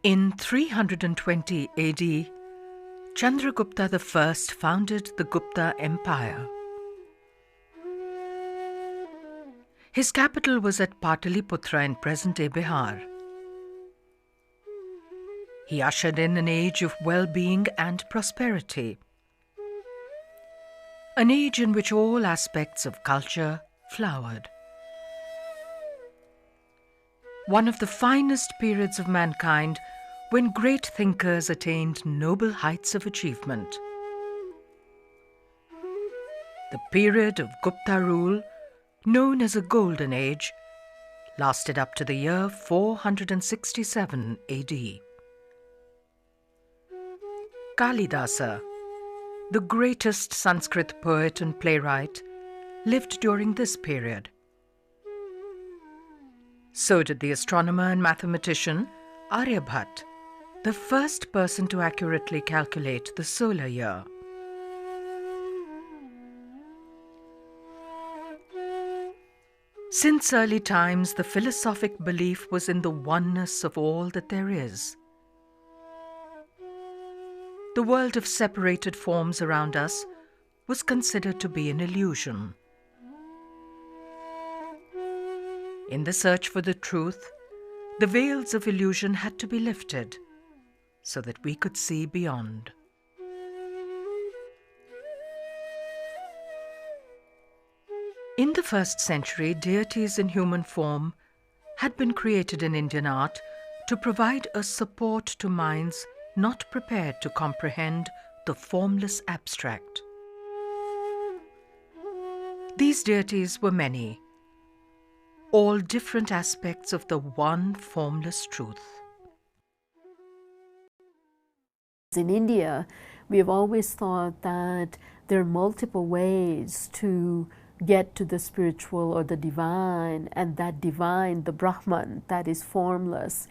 In 320 AD, Chandragupta I founded the Gupta Empire. His capital was at Pataliputra in present-day Bihar. He ushered in an age of well-being and prosperity, an age in which all aspects of culture flowered. One of the finest periods of mankind when great thinkers attained noble heights of achievement. The period of Gupta rule, known as a Golden Age, lasted up to the year 467 AD. Kalidasa, the greatest Sanskrit poet and playwright, lived during this period. So did the astronomer and mathematician Aryabhat, the first person to accurately calculate the solar year. Since early times, the philosophic belief was in the oneness of all that there is. The world of separated forms around us was considered to be an illusion. In the search for the truth, the veils of illusion had to be lifted so that we could see beyond. In the 1st century, deities in human form had been created in Indian art to provide a support to minds not prepared to comprehend the formless abstract. These deities were many, all different aspects of the one formless truth. In India, we have always thought that there are multiple ways to get to the spiritual or the divine, and that divine, the Brahman, that is formless,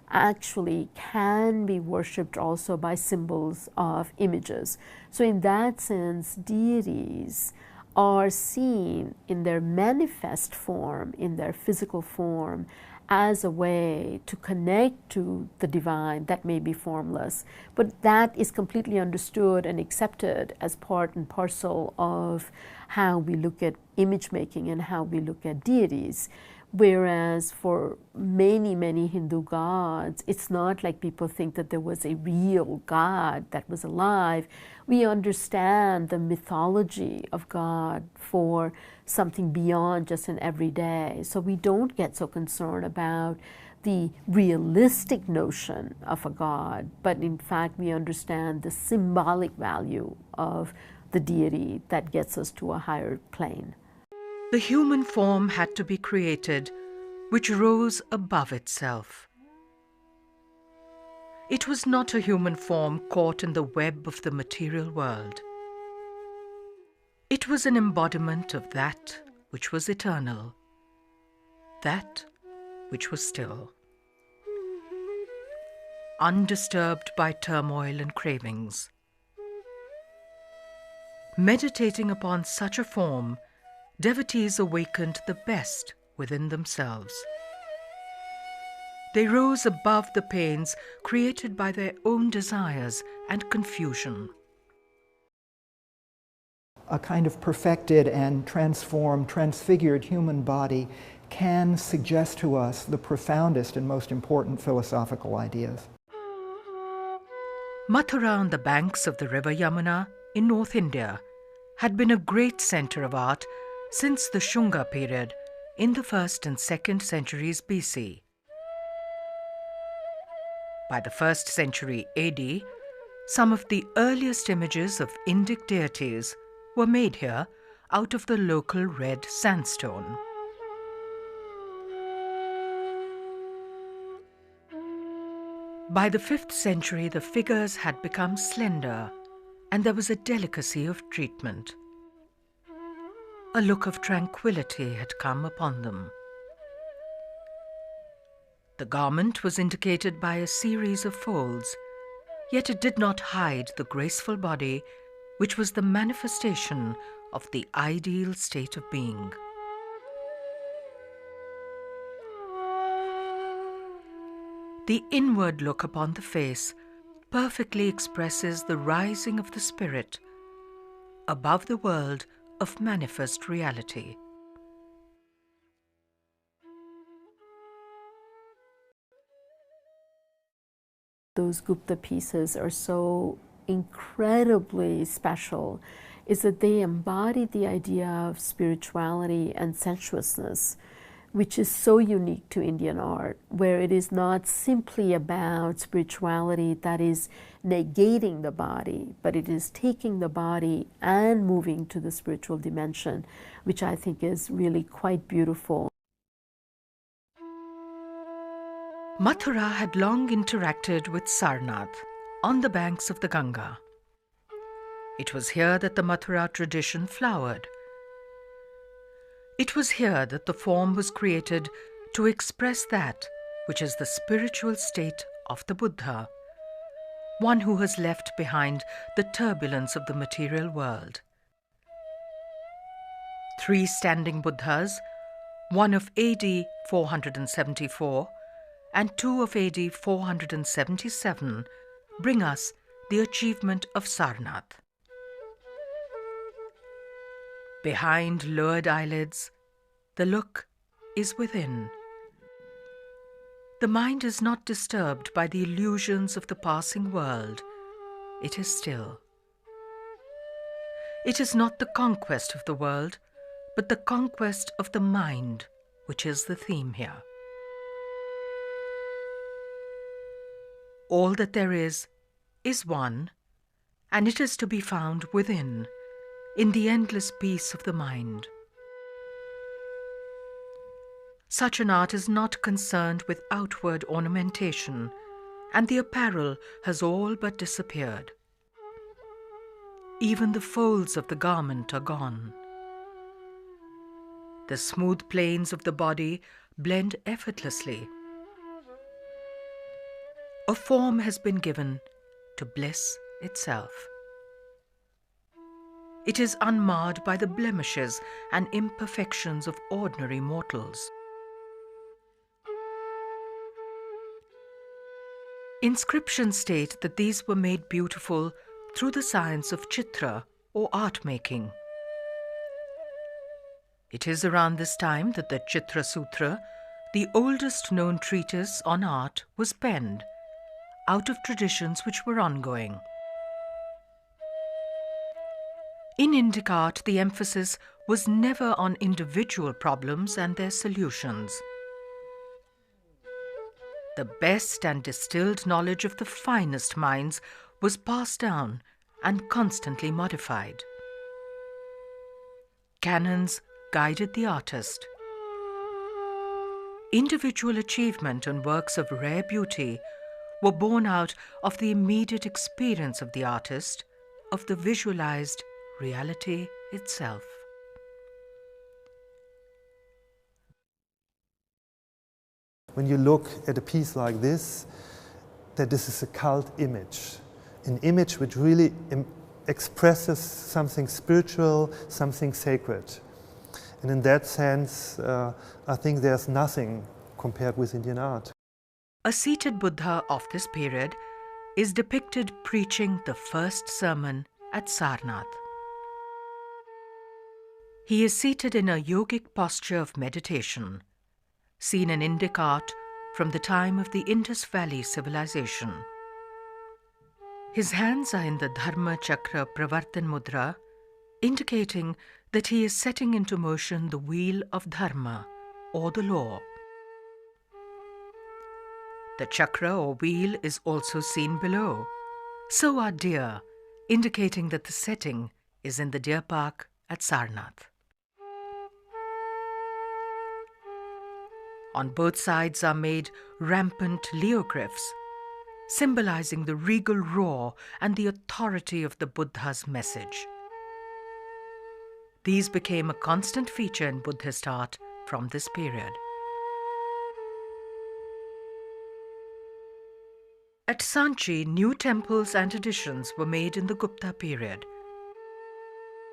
actually can be worshipped also by symbols of images. So in that sense, deities are seen in their manifest form, in their physical form, as a way to connect to the divine that may be formless. But that is completely understood and accepted as part and parcel of how we look at image making and how we look at deities. Whereas for many, many Hindu gods, it's not like people think that there was a real God that was alive. We understand the mythology of God for something beyond just an everyday. So we don't get so concerned about the realistic notion of a God, but in fact we understand the symbolic value of the deity that gets us to a higher plane. The human form had to be created, which rose above itself. It was not a human form caught in the web of the material world. It was an embodiment of that which was eternal, that which was still, undisturbed by turmoil and cravings. Meditating upon such a form, devotees awakened the best within themselves. They rose above the pains created by their own desires and confusion. A kind of perfected and transformed, transfigured human body can suggest to us the profoundest and most important philosophical ideas. Mathura on the banks of the river Yamuna in North India had been a great center of art since the Shunga period in the 1st and 2nd centuries BC. By the 1st century AD, some of the earliest images of Indic deities were made here out of the local red sandstone. By the 5th century, the figures had become slender, and there was a delicacy of treatment. A look of tranquility had come upon them. The garment was indicated by a series of folds, yet it did not hide the graceful body which was the manifestation of the ideal state of being. the inward look upon the face perfectly expresses the rising of the spirit above the world of manifest reality. Those Gupta pieces are so incredibly special, is that they embody the idea of spirituality and sensuousness, which is so unique to Indian art, where it is not simply about spirituality that is negating the body, but it is taking the body and moving to the spiritual dimension, which I think is really quite beautiful. Mathura had long interacted with Sarnath on the banks of the Ganga. It was here that the Mathura tradition flowered. It was here that the form was created to express that which is the spiritual state of the Buddha, one who has left behind the turbulence of the material world. 3 standing Buddhas, one of AD 474 and 2 of AD 477, bring us the achievement of Sarnath. Behind lowered eyelids, the look is within. The mind is not disturbed by the illusions of the passing world. It is still. It is not the conquest of the world, but the conquest of the mind, which is the theme here. All that there is one, and it is to be found within, in the endless peace of the mind. Such an art is not concerned with outward ornamentation, and the apparel has all but disappeared. Even the folds of the garment are gone. The smooth planes of the body blend effortlessly. A form has been given to bliss itself. It is unmarred by the blemishes and imperfections of ordinary mortals. Inscriptions state that these were made beautiful through the science of Chitra, or art making. It is around this time that the Chitra Sutra, the oldest known treatise on art, was penned, out of traditions which were ongoing. In Indic art, the emphasis was never on individual problems and their solutions. The best and distilled knowledge of the finest minds was passed down and constantly modified. Canons guided the artist. Individual achievement and works of rare beauty were born out of the immediate experience of the artist, of the visualized reality itself. When you look at a piece like this, that this is a cult image, an image which really expresses something spiritual, something sacred. And in that sense, I think there's nothing compared with Indian art. A seated Buddha of this period is depicted preaching the first sermon at Sarnath. He is seated in a yogic posture of meditation, seen in Indic art from the time of the Indus Valley civilization. His hands are in the Dharma Chakra Pravartan Mudra, indicating that he is setting into motion the wheel of Dharma, or the law. The chakra or wheel is also seen below. So are deer, indicating that the setting is in the deer park at Sarnath. On both sides are made rampant leogryphs, symbolizing the regal roar and the authority of the Buddha's message. These became a constant feature in Buddhist art from this period. At Sanchi, new temples and additions were made in the Gupta period.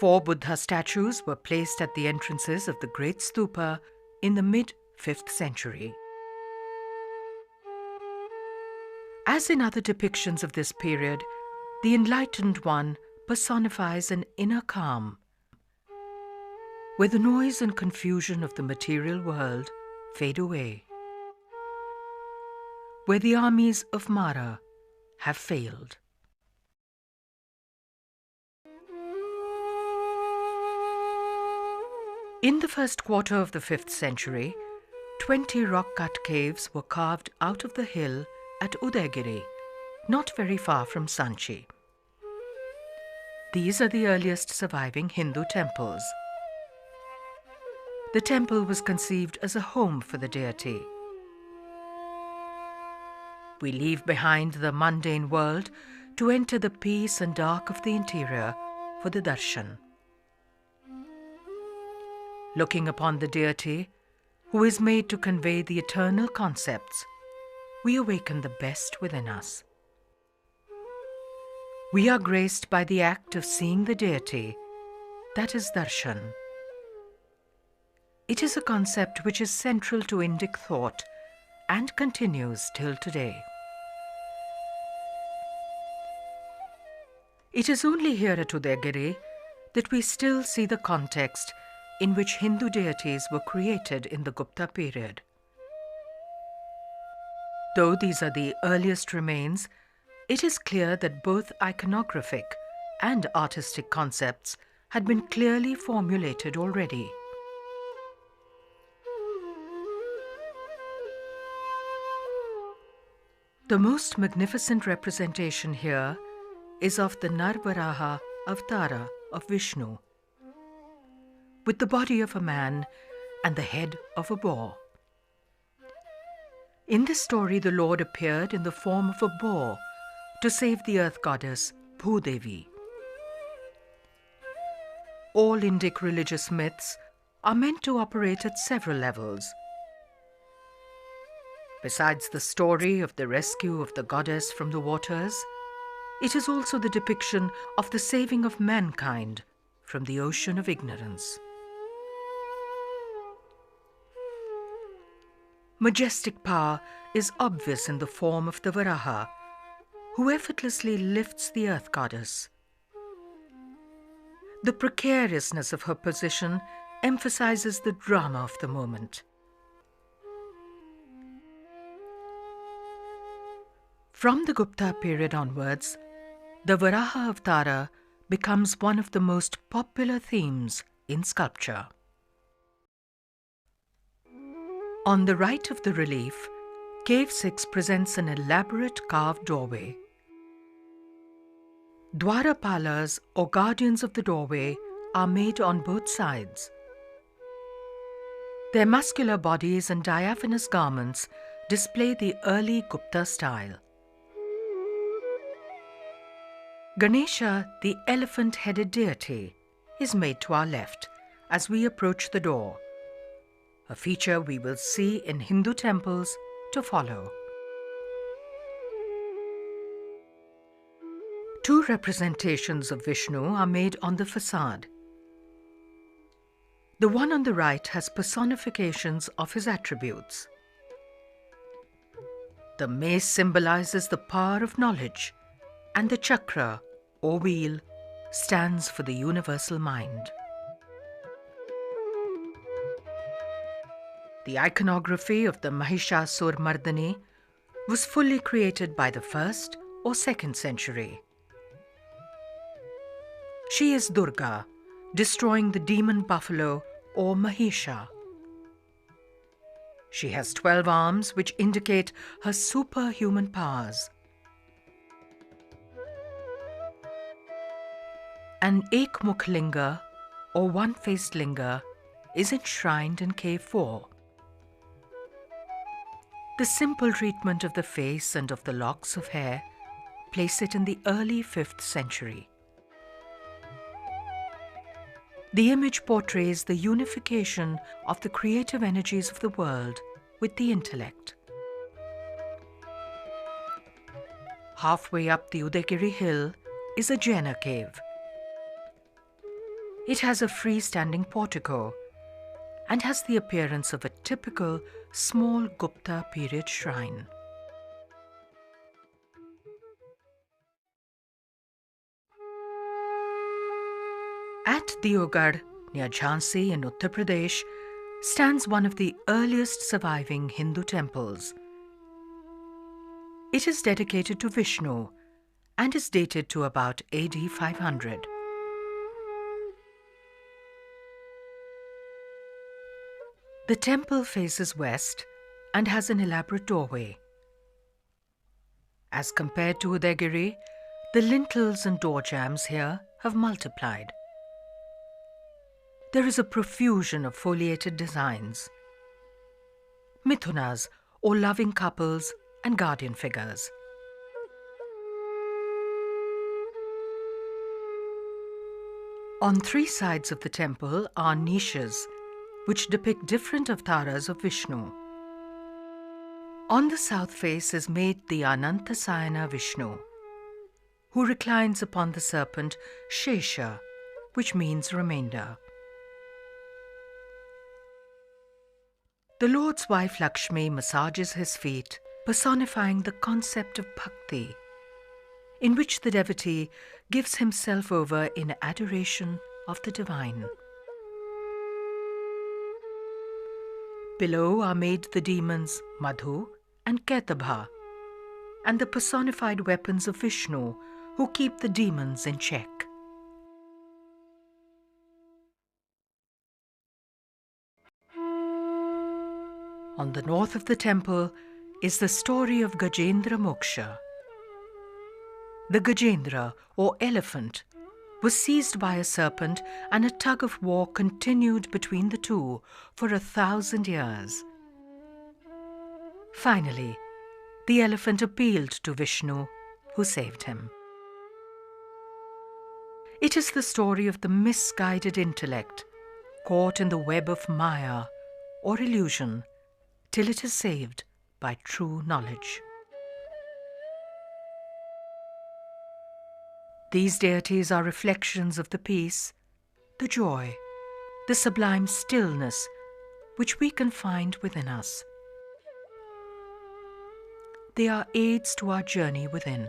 4 Buddha statues were placed at the entrances of the Great Stupa in the mid-5th century. As in other depictions of this period, the Enlightened One personifies an inner calm, where the noise and confusion of the material world fade away, where the armies of Mara have failed. In the first quarter of the 5th century, 20 rock-cut caves were carved out of the hill at Udaygiri, not very far from Sanchi. These are the earliest surviving Hindu temples. The temple was conceived as a home for the deity. We leave behind the mundane world to enter the peace and dark of the interior for the darshan. Looking upon the deity, who is made to convey the eternal concepts, we awaken the best within us. We are graced by the act of seeing the deity, that is darshan. It is a concept which is central to Indic thought and continues till today. It is only here at Udaygiri that we still see the context in which Hindu deities were created in the Gupta period. Though these are the earliest remains, it is clear that both iconographic and artistic concepts had been clearly formulated already. The most magnificent representation here is of the Narbaraha Avatara of Vishnu, with the body of a man and the head of a boar. In this story, the Lord appeared in the form of a boar to save the earth goddess Bhudevi. All Indic religious myths are meant to operate at several levels. Besides the story of the rescue of the goddess from the waters, it is also the depiction of the saving of mankind from the ocean of ignorance. Majestic power is obvious in the form of the Varaha, who effortlessly lifts the earth goddess. The precariousness of her position emphasizes the drama of the moment. From the Gupta period onwards, the Varaha Avatara becomes one of the most popular themes in sculpture. On the right of the relief, Cave 6 presents an elaborate carved doorway. Dwarapalas, or guardians of the doorway, are made on both sides. Their muscular bodies and diaphanous garments display the early Gupta style. Ganesha, the elephant-headed deity, is made to our left as we approach the door, a feature we will see in Hindu temples to follow. Two representations of Vishnu are made on the facade. The one on the right has personifications of his attributes. The mace symbolizes the power of knowledge, and the chakra, or wheel, stands for the universal mind. The iconography of the Mahishasur-Mardani was fully created by the 1st or 2nd century. She is Durga, destroying the demon buffalo or Mahisha. She has 12 arms which indicate her superhuman powers. An Ekmukh Linga, or one-faced linga, is enshrined in Cave 4. The simple treatment of the face and of the locks of hair place it in the early 5th century. The image portrays the unification of the creative energies of the world with the intellect. Halfway up the Udaygiri hill is a Jaina cave. It has a freestanding portico and has the appearance of a typical small Gupta period shrine. At Diogarh, near Jhansi in Uttar Pradesh, stands one of the earliest surviving Hindu temples. It is dedicated to Vishnu and is dated to about AD 500. The temple faces west and has an elaborate doorway. As compared to Udaigiri, the lintels and door jambs here have multiplied. There is a profusion of foliated designs, mithunas or loving couples and guardian figures. On three sides of the temple are niches which depict different avatars of Vishnu. On the south face is made the Anantasayana Vishnu, who reclines upon the serpent Shesha, which means remainder. The Lord's wife Lakshmi massages his feet, personifying the concept of bhakti, in which the devotee gives himself over in adoration of the divine. Below are made the demons Madhu and Ketabha, and the personified weapons of Vishnu, who keep the demons in check. On the north of the temple is the story of Gajendra Moksha. The Gajendra, or elephant, was seized by a serpent, and a tug of war continued between the two for 1,000 years. Finally, the elephant appealed to Vishnu, who saved him. It is the story of the misguided intellect, caught in the web of Maya, or illusion, till it is saved by true knowledge. These deities are reflections of the peace, the joy, the sublime stillness which we can find within us. They are aids to our journey within.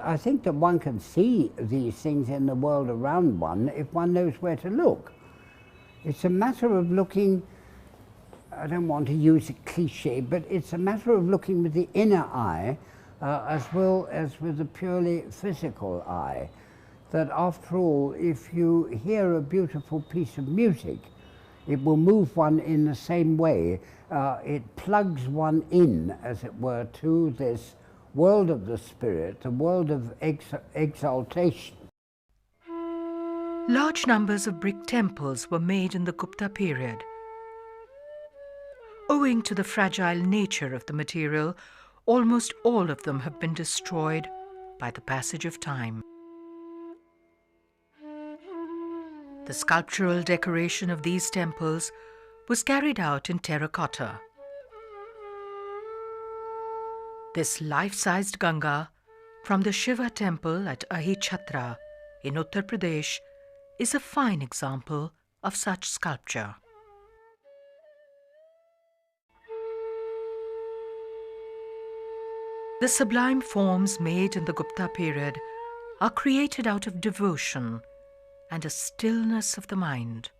I think that one can see these things in the world around one if one knows where to look. It's a matter of looking, I don't want to use a cliche, but it's a matter of looking with the inner eye as well as with the purely physical eye. That after all, if you hear a beautiful piece of music, it will move one in the same way. It plugs one in, as it were, to this world of the spirit, the world of exaltation. Large numbers of brick temples were made in the Gupta period. Owing to the fragile nature of the material, almost all of them have been destroyed by the passage of time. The sculptural decoration of these temples was carried out in terracotta. This life-sized Ganga from the Shiva temple at Chitra in Uttar Pradesh is a fine example of such sculpture. The sublime forms made in the Gupta period are created out of devotion and a stillness of the mind.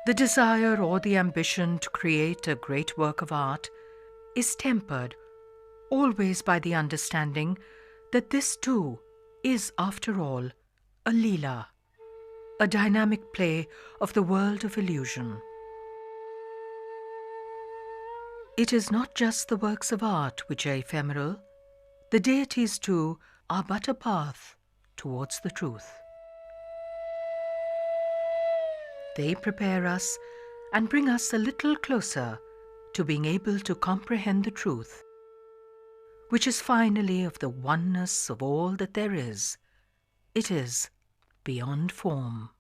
The desire or the ambition to create a great work of art is tempered always by the understanding that this too is, after all, a Leela, a dynamic play of the world of illusion. It is not just the works of art which are ephemeral, the deities too are but a path towards the truth. They prepare us and bring us a little closer to being able to comprehend the truth, which is finally of the oneness of all that there is. It is beyond form.